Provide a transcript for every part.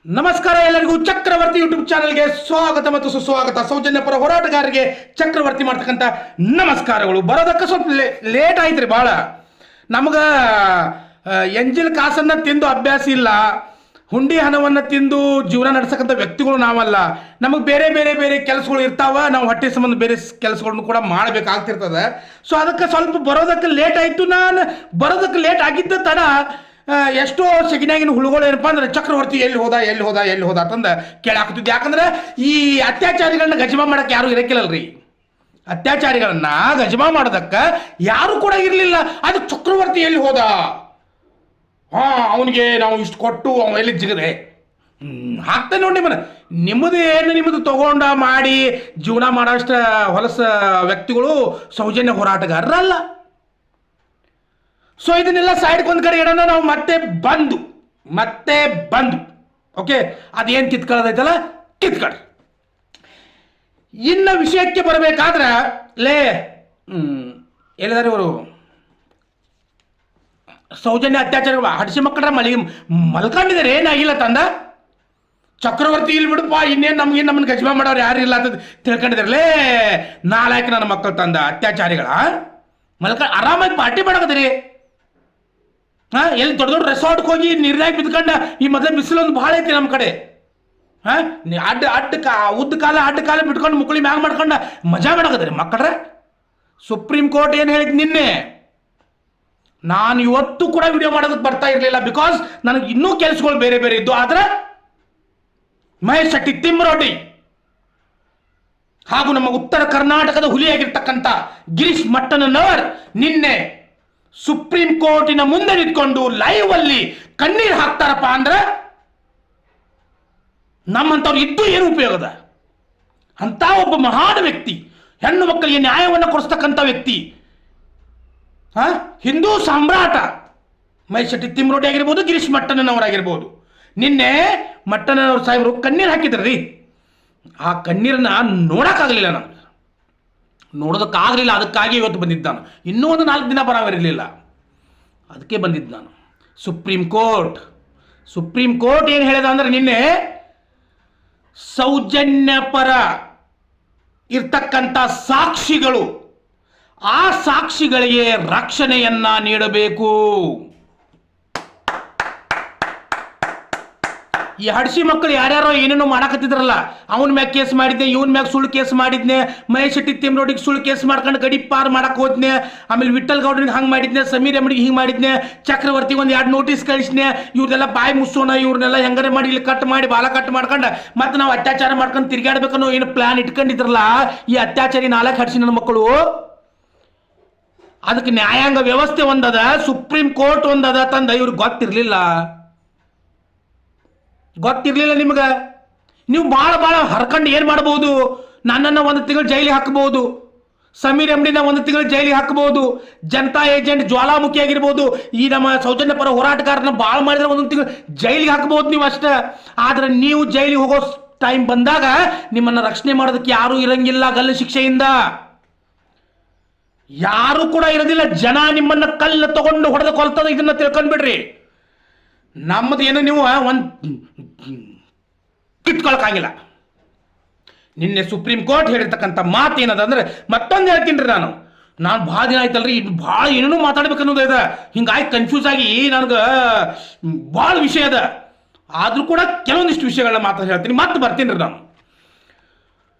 ನಮಸ್ಕಾರ ಎಲ್ಲರಿಗೂ ಚಕ್ರವರ್ತಿ ಯೂಟ್ಯೂಬ್ ಚಾನೆಲ್ಗೆ ಸ್ವಾಗತ ಮತ್ತು ಸುಸ್ವಾಗತ. ಸೌಜನ್ಯ ಪರ ಹೋರಾಟಗಾರರಿಗೆ ಚಕ್ರವರ್ತಿ ಮಾಡ್ತಕ್ಕಂಥ ನಮಸ್ಕಾರಗಳು. ಬರೋದಕ್ಕೆ ಸ್ವಲ್ಪ ಲೇಟ್ ಆಯ್ತು ರೀ. ಭಾಳ ನಮ್ಗೆ ಎಂಜಿಲ್ ಕಾಸನ್ನು ತಿಂದು ಅಭ್ಯಾಸ ಇಲ್ಲ, ಹುಂಡಿ ಹಣವನ್ನು ತಿಂದು ಜೀವನ ನಡೆಸಕ್ಕಂಥ ವ್ಯಕ್ತಿಗಳು ನಾವಲ್ಲ. ನಮಗೆ ಬೇರೆ ಬೇರೆ ಬೇರೆ ಕೆಲಸಗಳು ಇರ್ತಾವ, ನಾವು ಹೊಟ್ಟೆ ಸಂಬಂಧ ಬೇರೆ ಕೆಲಸಗಳನ್ನು ಕೂಡ ಮಾಡಬೇಕಾಗ್ತಿರ್ತದೆ. ಸೊ ಅದಕ್ಕೆ ಸ್ವಲ್ಪ ಬರೋದಕ್ಕೆ ಲೇಟ್ ಆಯಿತು. ನಾನು ಬರೋದಕ್ಕೆ ಲೇಟ್ ಆಗಿದ್ದ ತಡ ಎಷ್ಟೋ ಸೆಗಿನಾಗಿನ ಹುಳುಗಳು ಏನಪ್ಪ ಅಂದ್ರೆ ಚಕ್ರವರ್ತಿ ಎಲ್ಲಿ ಹೋದ ಅಂತಂದು ಕೇಳಾಕತ್ತಿದ್ದು. ಯಾಕಂದ್ರೆ ಈ ಅತ್ಯಾಚಾರಿಗಳನ್ನ ಗಜಮಾ ಮಾಡಕ್ಕೆ ಯಾರು ಇರಕ್ಕಿಲ್ಲಲ್ರಿ. ಅತ್ಯಾಚಾರಿಗಳನ್ನ ಗಜಮಾ ಮಾಡೋದಕ್ಕೆ ಯಾರು ಕೂಡ ಇರಲಿಲ್ಲ. ಅದು ಚಕ್ರವರ್ತಿ ಎಲ್ಲಿ ಹೋದ, ಅವನಿಗೆ ನಾವು ಇಷ್ಟು ಕೊಟ್ಟು ಅವ ಎಲ್ಲಿ ಜಿಗದೆ ಹಾಕ್ತಾನೆ ನೋಡಿ. ನಿಮ್ಮದು ತಗೊಂಡ ಮಾಡಿ ಜೀವನ ಮಾಡೋಷ್ಟು ಹೊಲಸ ವ್ಯಕ್ತಿಗಳು ಸೌಜನ್ಯ ಹೋರಾಟಗಾರರಲ್ಲ. ಸೊ ಇದನ್ನೆಲ್ಲ ಸೈಡ್ಗೆ ಒಂದು ಕಡೆ ಇಡೋಣ. ನಾವು ಮತ್ತೆ ಬಂದು ಓಕೆ, ಅದೇನು ಕಿತ್ಕೊಳ್ಳೋದೈತಲ್ಲ ಕಿತ್ಕೊಳ್ಳಿ. ಇನ್ನು ವಿಷಯಕ್ಕೆ ಬರಬೇಕಾದ್ರೆ ಹೇಳಿದಾರೆ ಇವರು ಸೌಜನ್ಯ ಅತ್ಯಾಚಾರ ಹಡಿಸಿ ಮಕ್ಕಳ ಮಲ್ಕೊಂಡಿದ್ದಾರೆ. ಏನಾಗಿಲ್ಲ ತಂದ ಚಕ್ರವರ್ತಿ ಇಲ್ಲಿ ಬಿಡಪ್ಪ, ಇನ್ನೇನು ನಮ್ಮನ್ನ ಗಜಮಾ ಮಾಡೋರು ಯಾರು ಇಲ್ಲ ಅಂತ ತಿಳ್ಕೊಂಡಿದ್ರಲ್ಲೇ. ನಾಲ್ಕು ನನ್ನ ಮಕ್ಕಳು ತಂದ ಅತ್ಯಾಚಾರಿಗಳ ಆರಾಮಾಗಿ ಪಾರ್ಟಿ ಮಾಡಕತ್ತೀರಿ. ಎಲ್ಲಿ ದೊಡ್ಡ ದೊಡ್ಡ ರೆಸಾರ್ಟ್ಗೆ ಹೋಗಿ ನೀರ್ನಾಗ ಬಿದ್ಕೊಂಡ. ಈ ಮೊದಲೇ ಬಿಸಿಲೊಂದು ಭಾಳ ಐತಿ ನಮ್ಮ ಕಡೆ. ಉದ್ದ ಕಾಲ ಬಿಟ್ಕೊಂಡು ಮುಕ್ಕಳಿ ಮ್ಯಾಗ ಮಾಡ್ಕೊಂಡ ಮಜಾ ಮಾಡಕತ್ತೀರಿ ಮಕ್ಕಳ್ರೆ. ಸುಪ್ರೀಂ ಕೋರ್ಟ್ ಏನು ಹೇಳಿದ್ ನಿನ್ನೆ, ನಾನು ಇವತ್ತು ಕೂಡ ವಿಡಿಯೋ ಮಾಡೋದಕ್ಕೆ ಬರ್ತಾ ಇರಲಿಲ್ಲ. ಬಿಕಾಸ್ ನನಗೆ ಇನ್ನೂ ಕೆಲಸಗಳು ಬೇರೆ ಬೇರೆ ಇದ್ದು. ಆದ್ರೆ ಮಹೇಶ್ ಶೆಟ್ಟಿ ತಿಮ್ಮರೋಟಿ ಹಾಗೂ ನಮ್ಮ ಉತ್ತರ ಕರ್ನಾಟಕದ ಹುಲಿಯಾಗಿರ್ತಕ್ಕಂಥ ಗಿರೀಶ್ ಮಟ್ಟಣ್ಣನವರ್ ನಿನ್ನೆ ಸುಪ್ರೀಂ ಕೋರ್ಟಿನ ಮುಂದೆ ನಿಂತ್ಕೊಂಡು ಲೈವ್ ಅಲ್ಲಿ ಕಣ್ಣೀರು ಹಾಕ್ತಾರಪ್ಪ ಅಂದ್ರೆ ನಮ್ಮಂಥವ್ರು ಇದ್ದು ಏನು ಉಪಯೋಗದ? ಅಂತ ಒಬ್ಬ ಮಹಾನ್ ವ್ಯಕ್ತಿ, ಹೆಣ್ಣು ಮಕ್ಕಳಿಗೆ ನ್ಯಾಯವನ್ನು ಕೊಡಿಸ್ತಕ್ಕಂಥ ವ್ಯಕ್ತಿ, ಹಿಂದೂ ಸಾಮ್ರಾಟ ಮಹೇಶ್ ಶೆಟ್ಟಿ ತಿಮ್ಮರೋಟಿ ಆಗಿರ್ಬೋದು, ಗಿರೀಶ್ ಮಟ್ಟಣ್ಣನವರಾಗಿರ್ಬೋದು. ನಿನ್ನೆ ಮಟ್ಟಣ್ಣನವ್ರ ಸಾಹೇಬರು ಕಣ್ಣೀರು ಹಾಕಿದ್ರಿ. ಆ ಕಣ್ಣೀರನ್ನ ನೋಡೋಕ್ಕಾಗಲಿಲ್ಲ, ನಮ್ಗೆ ನೋಡೋದಕ್ಕಾಗಲಿಲ್ಲ. ಅದಕ್ಕಾಗಿ ಇವತ್ತು ಬಂದಿದ್ದು ನಾನು. ಇನ್ನೂ ಒಂದು 4 ದಿನ ಬರೋವಿರಲಿಲ್ಲ, ಅದಕ್ಕೆ ಬಂದಿದ್ದು ನಾನು. ಸುಪ್ರೀಂ ಕೋರ್ಟ್ ಏನು ಹೇಳಿದ ಅಂದ್ರೆ ನಿನ್ನೆ ಸೌಜನ್ಯ ಪರ ಇರ್ತಕ್ಕಂಥ ಸಾಕ್ಷಿಗಳು, ಆ ಸಾಕ್ಷಿಗಳಿಗೆ ರಕ್ಷಣೆಯನ್ನ ನೀಡಬೇಕು. ಈ ಹಡ್ಸಿ ಮಕ್ಕಳು ಯಾರ್ಯಾರೋ ಏನೇನೋ ಮಾಡಾಕತ್ತಿದ್ರಲ್ಲ, ಅವನ ಮ್ಯಾಗ ಕೇಸ್ ಮಾಡಿದ್ನೆ, ಇವನ್ ಮ್ಯಾಗ ಸುಳ್ಳು ಕೇಸ್ ಮಾಡಿದ್ನೆ, ಮಹೇಶ್ ಶೆಟ್ಟಿ ತಿಮ್ಮರೋಟಿಗೆ ಸುಳ್ಳು ಕೇಸ್ ಮಾಡ್ಕೊಂಡು ಗಡಿ ಪಾರ್ ಮಾಡಕ್ ಹೋದ್ನೆ, ಆಮೇಲೆ ವಿಠಲ್ ಗೌಡ್ರಿಗೆ ಹಂಗೆ ಮಾಡಿದ್ನೆ, ಸಮೀರ್ ಎಮ್ಡಿಗೆ ಹಿಂಗೆ ಮಾಡಿದ್ನೆ, ಚಕ್ರವರ್ತಿಗೆ ಒಂದು 2 ನೋಟಿಸ್ ಕಳಿಸ್ನೆ, ಇವ್ರನ್ನೆಲ್ಲ ಬಾಯಿ ಮುಸೋಣ, ಇವ್ರನ್ನೆಲ್ಲ ಹೆಂಗಾರೆ ಮಾಡಿ ಇಲ್ಲಿ ಕಟ್ ಮಾಡಿ ಬಾಲ ಕಟ್ ಮಾಡ್ಕೊಂಡು ಮತ್ತೆ ನಾವು ಅತ್ಯಾಚಾರ ಮಾಡ್ಕೊಂಡು ತಿರ್ಗಾಡ್ಬೇಕನ್ನೋ ಏನು ಪ್ಲಾನ್ ಇಟ್ಕೊಂಡಿದ್ರಲ್ಲ ಈ ಅತ್ಯಾಚಾರಿ 4 ಹಡ್ಸಿ ನನ್ನ ಮಕ್ಕಳು. ಅದಕ್ಕೆ ನ್ಯಾಯಾಂಗ ವ್ಯವಸ್ಥೆ ಒಂದದ, ಸುಪ್ರೀಂ ಕೋರ್ಟ್ ಒಂದದ ತಂದ ಇವ್ರಿಗೆ ಗೊತ್ತಿರ್ಲಿಲ್ಲ ನಿಮ್ಗೆ. ನೀವು ಭಾಳ ಹರ್ಕೊಂಡು ಏನು ಮಾಡ್ಬೋದು? ನನ್ನನ್ನು 1 ತಿಂಗಳು ಜೈಲಿಗೆ ಹಾಕಬಹುದು, ಸಮೀರ್ ಎಮ್ಡಿನ 1 ತಿಂಗಳು ಜೈಲಿಗೆ ಹಾಕಬಹುದು, ಜನತಾ ಏಜೆಂಟ್ ಜ್ವಾಲಾಮುಖಿ ಆಗಿರ್ಬೋದು, ಈ ನಮ್ಮ ಸೌಜನ್ಯ ಪರ ಹೋರಾಟಗಾರನ ಭಾಳ ಮಾಡಿದ್ರೆ 1 ತಿಂಗಳು ಜೈಲಿಗೆ ಹಾಕಬಹುದು ನೀವು ಅಷ್ಟೇ. ಆದ್ರೆ ನೀವು ಜೈಲಿಗೆ ಹೋಗೋ ಟೈಮ್ ಬಂದಾಗ ನಿಮ್ಮನ್ನು ರಕ್ಷಣೆ ಮಾಡೋದಕ್ಕೆ ಯಾರೂ ಇರಂಗಿಲ್ಲ. ಗಲ್ಲು ಶಿಕ್ಷೆಯಿಂದ ಯಾರು ಕೂಡ ಇರೋದಿಲ್ಲ. ಜನ ನಿಮ್ಮನ್ನ ಕಲ್ಲು ತಗೊಂಡು ಹೊಡೆದು ಕೊಲ್ತದ. ಇದನ್ನ ತಿಳ್ಕೊಂಡ್ಬಿಡ್ರಿ. ನಮ್ಮದು ಏನು ನೀವು ಒಂದು ಕಿತ್ಕೊಳಕ್ಕಾಗಿಲ್ಲ. ನಿನ್ನೆ ಸುಪ್ರೀಂ ಕೋರ್ಟ್ ಹೇಳಿರ್ತಕ್ಕಂಥ ಮಾತು ಏನದ ಅಂದ್ರೆ, ಮತ್ತೊಂದು ಹೇಳ್ತೀನಿ ರೀ. ನಾನು ಭಾಳ ದಿನ ಆಯ್ತಲ್ರಿ, ಭಾಳ ಏನೇನೋ ಮಾತಾಡ್ಬೇಕು ಅನ್ನೋದು ಇದೆ. ಹಿಂಗಾಗಿ ಕನ್ಫ್ಯೂಸ್ ಆಗಿ ನನಗೆ ಭಾಳ ವಿಷಯ ಅದ. ಆದರೂ ಕೂಡ ಕೆಲವೊಂದಿಷ್ಟು ವಿಷಯಗಳನ್ನ ಮಾತಾಡಿ ಹೇಳ್ತೀನಿ, ಮತ್ತೆ ಬರ್ತೀನಿ ರೀ. ನಾನು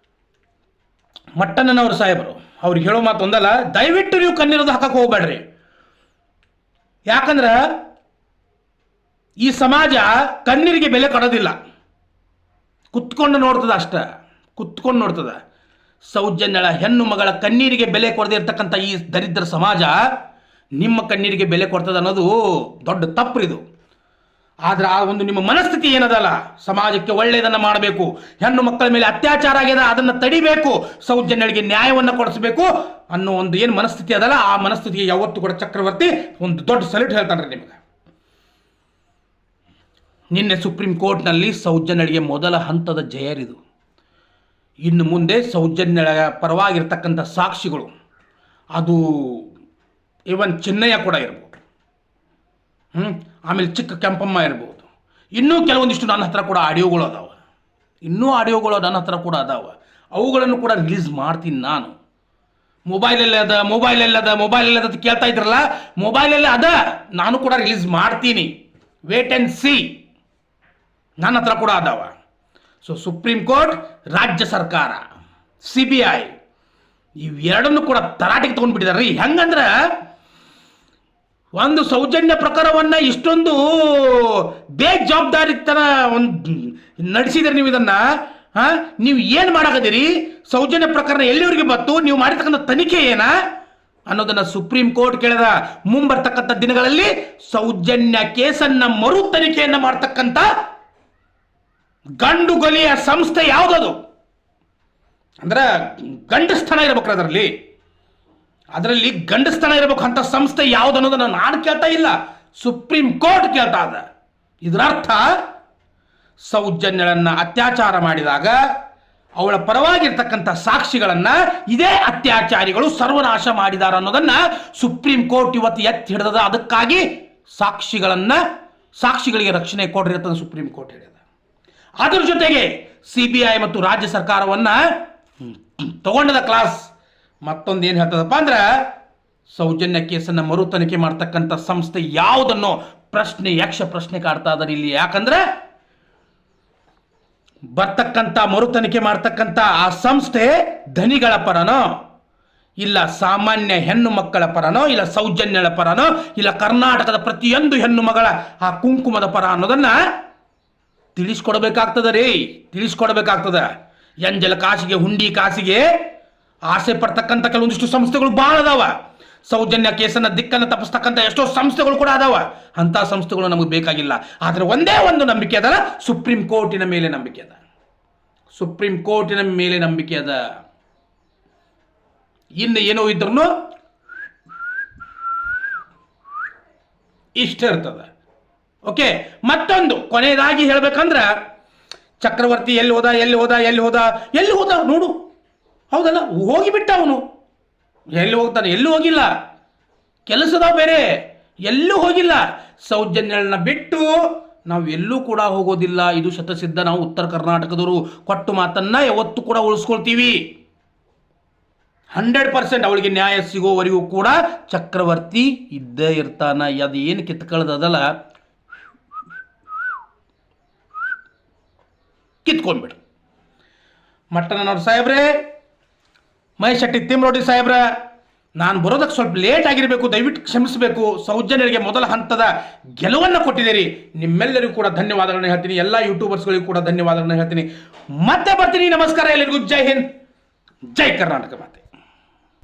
ಮಟ್ಟಣ್ಣನವ್ರ ಸಾಹೇಬರು ಅವ್ರಿಗೆ ಹೇಳೋ ಮಾತು ಒಂದಲ್ಲ, ದಯವಿಟ್ಟು ನೀವು ಕಣ್ಣೀರದು ಹಾಕಕ್ಕೆ ಹೋಗ್ಬೇಡ್ರಿ. ಯಾಕಂದ್ರೆ ಈ ಸಮಾಜ ಕಣ್ಣೀರಿಗೆ ಬೆಲೆ ಕೊಡೋದಿಲ್ಲ, ಕುತ್ಕೊಂಡು ನೋಡ್ತದ ಅಷ್ಟೇ. ಸೌಜನ್ಯಳ ಹೆಣ್ಣು ಮಗಳ ಕಣ್ಣೀರಿಗೆ ಬೆಲೆ ಕೊಡದೇ ಇರ್ತಕ್ಕಂಥ ಈ ದರಿದ್ರ ಸಮಾಜ ನಿಮ್ಮ ಕಣ್ಣೀರಿಗೆ ಬೆಲೆ ಕೊಡ್ತದ ಅನ್ನೋದು ದೊಡ್ಡ ತಪ್ಪ್ರಿದು. ಆದ್ರೆ ಆ ಒಂದು ನಿಮ್ಮ ಮನಸ್ಥಿತಿ ಏನದಲ್ಲ, ಸಮಾಜಕ್ಕೆ ಒಳ್ಳೆಯದನ್ನು ಮಾಡಬೇಕು, ಹೆಣ್ಣು ಮಕ್ಕಳ ಮೇಲೆ ಅತ್ಯಾಚಾರ ಆಗ್ಯದ ಅದನ್ನು ತಡಿಬೇಕು, ಸೌಜನ್ಯಳಿಗೆ ನ್ಯಾಯವನ್ನು ಕೊಡಿಸಬೇಕು ಅನ್ನೋ ಒಂದು ಏನು ಮನಸ್ಥಿತಿ ಅದಲ್ಲ, ಆ ಮನಸ್ಥಿತಿಗೆ ಯಾವತ್ತೂ ಕೂಡ ಚಕ್ರವರ್ತಿ ಒಂದು ದೊಡ್ಡ ಸಲ್ಯೂಟ್ ಹೇಳ್ತಾನೆ ನಿಮಗೆ. ನಿನ್ನೆ ಸುಪ್ರೀಂ ಕೋರ್ಟ್ನಲ್ಲಿ ಸೌಜನ್ಯಳಿಗೆ ಮೊದಲ ಹಂತದ ಜಯರಿದು. ಇನ್ನು ಮುಂದೆ ಸೌಜನ್ಯಳ ಪರವಾಗಿರ್ತಕ್ಕಂಥ ಸಾಕ್ಷಿಗಳು, ಅದು ಇವನ್ ಚಿನ್ನಯ್ಯ ಕೂಡ ಇರ್ಬೋದು, ಆಮೇಲೆ ಚಿಕ್ಕ ಕೆಂಪಮ್ಮ ಇರ್ಬೋದು, ಇನ್ನೂ ಕೆಲವೊಂದಿಷ್ಟು ನನ್ನ ಹತ್ರ ಕೂಡ ಆಡಿಯೋಗಳು ಅದಾವ, ಇನ್ನೂ ಆಡಿಯೋಗಳು ನನ್ನ ಹತ್ರ ಕೂಡ ಅದಾವ. ಅವುಗಳನ್ನು ಕೂಡ ರಿಲೀಸ್ ಮಾಡ್ತೀನಿ ನಾನು. ಮೊಬೈಲಲ್ಲಿ ಅದ ಕೇಳ್ತಾ ಇದ್ರಲ್ಲ, ಮೊಬೈಲಲ್ಲಿ ಅದ, ನಾನು ಕೂಡ ರಿಲೀಸ್ ಮಾಡ್ತೀನಿ. Wait and see. ನನ್ನ ಹತ್ರ ಕೂಡ ಅದಾವ. ಸೊ ಸುಪ್ರೀಂ ಕೋರ್ಟ್, ರಾಜ್ಯ ಸರ್ಕಾರ, CBI ಇವೆರಡನ್ನು ಕೂಡ ತರಾಟೆಗೆ ತೊಗೊಂಡ್ಬಿಟ್ಟಿದ್ದಾರೆ. ಹೆಂಗಂದ್ರೆ ಒಂದು ಸೌಜನ್ಯ ಪ್ರಕರಣವನ್ನ ಇಷ್ಟೊಂದು ಬೇಜವಾಬ್ದಾರಿತನ ಒಂದು ನಡೆಸಿದ್ರೆ ನೀವು ಇದನ್ನ ನೀವು ಏನು ಮಾಡಾಕದಿರಿ? ಸೌಜನ್ಯ ಪ್ರಕರಣ ಎಲ್ಲಿವರೆಗೆ ಬಂತು? ನೀವು ಮಾಡಿರ್ತಕ್ಕಂಥ ತನಿಖೆ ಏನ ಅನ್ನೋದನ್ನ ಸುಪ್ರೀಂ ಕೋರ್ಟ್ ಕೇಳಿದ. ಮುಂಬರ್ತಕ್ಕಂಥ ದಿನಗಳಲ್ಲಿ ಸೌಜನ್ಯ ಕೇಸನ್ನ ಮರು ತನಿಖೆಯನ್ನ ಮಾಡ್ತಕ್ಕಂಥ ಗಂಡು ಗಲಿಯ ಸಂಸ್ಥೆ ಯಾವುದದು? ಅಂದ್ರೆ ಗಂಡಸ್ಥಾನ ಇರಬೇಕು ಅದರಲ್ಲಿ ಗಂಡಸ್ಥಾನ ಇರಬೇಕು ಅಂತ ಸಂಸ್ಥೆ ಯಾವುದು ಅನ್ನೋದನ್ನ ನಾನು ಕೇಳ್ತಾ ಇಲ್ಲ, ಸುಪ್ರೀಂ ಕೋರ್ಟ್ ಕೇಳ್ತಾ ಇದ್ದ. ಇದರರ್ಥ ಸೌಜನ್ಯಳನ್ನ ಅತ್ಯಾಚಾರ ಮಾಡಿದಾಗ ಅವಳ ಪರವಾಗಿರ್ತಕ್ಕಂಥ ಸಾಕ್ಷಿಗಳನ್ನ ಇದೇ ಅತ್ಯಾಚಾರಿಗಳು ಸರ್ವನಾಶ ಮಾಡಿದಾರ ಅನ್ನೋದನ್ನ ಸುಪ್ರೀಂ ಕೋರ್ಟ್ ಇವತ್ತು ಎತ್ತಿ ಹಿಡಿದ. ಅದಕ್ಕಾಗಿ ಸಾಕ್ಷಿಗಳಿಗೆ ರಕ್ಷಣೆ ಕೊಡ್ರಿ ಅಂತ ಸುಪ್ರೀಂ ಕೋರ್ಟ್ ಹೇಳಿದ. ಅದರ ಜೊತೆಗೆ CBI ಮತ್ತು ರಾಜ್ಯ ಸರ್ಕಾರವನ್ನ ತಗೊಂಡದ ಕ್ಲಾಸ್ ಮತ್ತೊಂದು ಏನು ಹೇಳ್ತದಪ್ಪ ಅಂದ್ರೆ, ಸೌಜನ್ಯ ಕೇಸನ್ನ ಮರು ತನಿಖೆ ಮಾಡ್ತಕ್ಕಂಥ ಸಂಸ್ಥೆ ಯಾವುದನ್ನೋ ಪ್ರಶ್ನೆ ಕಾಡ್ತಾ ಇದ್ದಾರೆ ಇಲ್ಲಿ. ಯಾಕಂದ್ರೆ ಮರು ತನಿಖೆ ಮಾಡ್ತಕ್ಕಂಥ ಆ ಸಂಸ್ಥೆ ಧನಿಗಳ ಪರನೋ, ಇಲ್ಲ ಸಾಮಾನ್ಯ ಹೆಣ್ಣು ಮಕ್ಕಳ ಪರನೋ, ಇಲ್ಲ ಸೌಜನ್ಯಳ ಪರನೋ, ಇಲ್ಲ ಕರ್ನಾಟಕದ ಪ್ರತಿಯೊಂದು ಹೆಣ್ಣು ಮಗಳ ಆ ಕುಂಕುಮದ ಪರ ಅನ್ನೋದನ್ನ ತಿಳಿಸ್ಕೊಡ್ಬೇಕಾಗ್ತದ. ಎಂಜಲ ಕಾಸಿಗೆ, ಹುಂಡಿ ಕಾಸಿಗೆ ಆಸೆ ಪಡ್ತಕ್ಕಂಥ ಕೆಲವೊಂದಿಷ್ಟು ಸಂಸ್ಥೆಗಳು ಭಾಳ ಅದಾವ. ಸೌಜನ್ಯ ಕೇಸನ್ನ ದಿಕ್ಕನ್ನು ತಪ್ಪಿಸ್ತಕ್ಕಂಥ ಎಷ್ಟೋ ಸಂಸ್ಥೆಗಳು ಕೂಡ ಅದಾವ. ಅಂತ ಸಂಸ್ಥೆಗಳು ನಮಗೆ ಬೇಕಾಗಿಲ್ಲ. ಆದರೆ ಒಂದೇ ಒಂದು ನಂಬಿಕೆ ಅದಲ್ಲ, ಸುಪ್ರೀಂ ಕೋರ್ಟಿನ ಮೇಲೆ ನಂಬಿಕೆ ಅದ. ಇನ್ನು ಏನೋ ಇದ್ರೂ ಇಷ್ಟ ಇರ್ತದ. ಓಕೆ, ಮತ್ತೊಂದು ಕೊನೆಯದಾಗಿ ಹೇಳ್ಬೇಕಂದ್ರ, ಚಕ್ರವರ್ತಿ ಎಲ್ಲಿ ಹೋದ ನೋಡು. ಹೌದಲ್ಲ, ಹೋಗಿಬಿಟ್ಟ ಅವನು. ಎಲ್ಲಿ ಹೋಗ್ತಾನೆ? ಎಲ್ಲೂ ಹೋಗಿಲ್ಲ. ಕೆಲಸದ ಬೇರೆ, ಎಲ್ಲೂ ಹೋಗಿಲ್ಲ. ಸೌಜನ್ಯಗಳನ್ನ ಬಿಟ್ಟು ನಾವು ಎಲ್ಲೂ ಕೂಡ ಹೋಗೋದಿಲ್ಲ. ಇದು ಶತಸಿದ್ಧ. ನಾವು ಉತ್ತರ ಕರ್ನಾಟಕದವರು ಕೊಟ್ಟು ಮಾತನ್ನ ಯಾವತ್ತೂ ಕೂಡ ಉಳಿಸ್ಕೊಳ್ತೀವಿ. 100% ಅವಳಿಗೆ ನ್ಯಾಯ ಸಿಗೋವರೆಗೂ ಕೂಡ ಚಕ್ರವರ್ತಿ ಇದ್ದೇ ಇರ್ತಾನ. ಅದು ಏನು ಕಿತ್ಕೊಳ್ಳೋದಲ್ಲ, ಕಿತ್ಕೊಂಡ್ಬಿಡ್ರಿ. ಮಟ್ಟನವ್ರ ಸಾಹೇಬ್ರೆ, ಮಹೇಶ್ ಶೆಟ್ಟಿ ತಿಮ್ಮರೋಡಿ ಸಾಹೇಬ್ರ, ನಾನು ಬರೋದಕ್ಕೆ ಸ್ವಲ್ಪ ಲೇಟ್ ಆಗಿರಬೇಕು, ದಯವಿಟ್ಟು ಕ್ಷಮಿಸಬೇಕು. ಸೌಜನ್ಯರಿಗೆ ಮೊದಲ ಹಂತದ ಗೆಲುವನ್ನು ಕೊಟ್ಟಿದ್ದೀರಿ. ನಿಮ್ಮೆಲ್ಲರಿಗೂ ಕೂಡ ಧನ್ಯವಾದಗಳನ್ನ ಹೇಳ್ತೀನಿ. ಎಲ್ಲ ಯೂಟ್ಯೂಬರ್ಸ್ಗಳಿಗೂ ಕೂಡ ಧನ್ಯವಾದಗಳನ್ನ ಹೇಳ್ತೀನಿ. ಮತ್ತೆ ಬರ್ತೀನಿ. ನಮಸ್ಕಾರ ಎಲ್ಲರಿಗೂ. ಜೈ ಹಿಂದ್, ಜೈ ಕರ್ನಾಟಕ ಮಾತೆ.